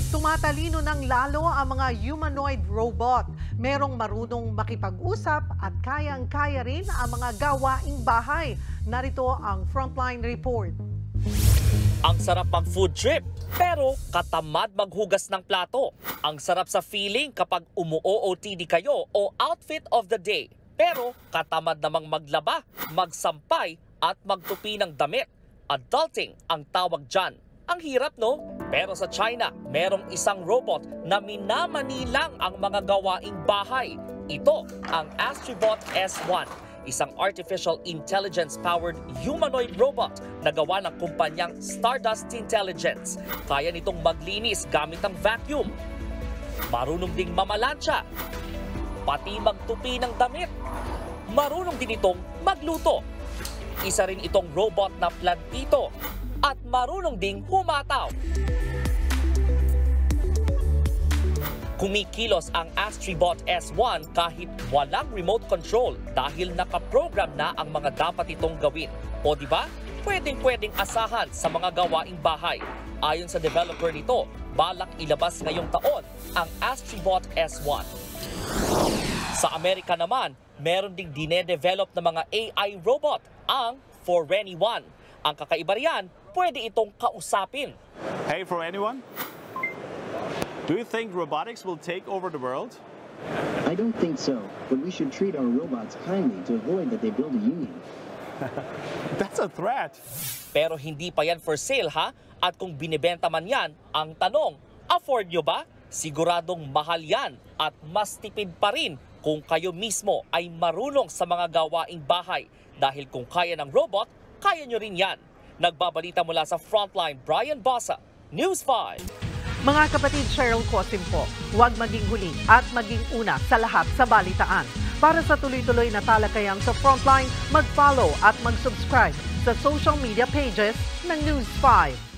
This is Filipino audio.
Tumatalino ng lalo ang mga humanoid robot. Merong marunong makipag-usap at kayang-kaya rin ang mga gawaing bahay. Narito ang Frontline Report. Ang sarap ng food trip, pero katamad maghugas ng plato. Ang sarap sa feeling kapag umu-OOTD kayo o outfit of the day. Pero katamad namang maglaba, magsampay at magtupi ng damit. Adulting ang tawag dyan. Ang hirap, no? Pero sa China, merong isang robot na minamanilang ang mga gawaing bahay. Ito ang Astribot S1, isang artificial intelligence-powered humanoid robot na gawa ng kumpanyang Stardust Intelligence. Kaya nitong maglinis gamit ang vacuum. Marunong ding mamalansya, pati magtupi ng damit. Marunong din itong magluto. Isa rin itong robot na plantito at marunong ding humataw. Kumikilos ang Astribot S1 kahit walang remote control dahil nakaprogram na ang mga dapat itong gawin. O di ba? Pwedeng asahan sa mga gawaing bahay. Ayon sa developer nito, balak ilabas ngayong taon ang Astribot S1. Sa Amerika naman, meron ding dinedevelop na mga AI robot, ang For Anyone. Ang kakaiba riyan, pwede itong kausapin. Hey, for anyone? Do you think robotics will take over the world? I don't think so, but we should treat our robots kindly to avoid that they build a union. That's a threat. Pero hindi pa yan for sale, ha? At kung binibenta man yan, ang tanong, afford nyo ba? Siguradong mahal yan at mas tipid pa rin kung kayo mismo ay marunong sa mga gawaing bahay. Dahil kung kaya ng robot, kaya nyo rin yan. Nagbabalita mula sa Frontline, Brian Basa, News 5. Mga kapatid, Cheryl Cosim po, huwag maging huli at maging una sa lahat sa balitaan. Para sa tuloy-tuloy na talakayang sa Frontline, mag-follow at mag-subscribe sa social media pages ng News 5.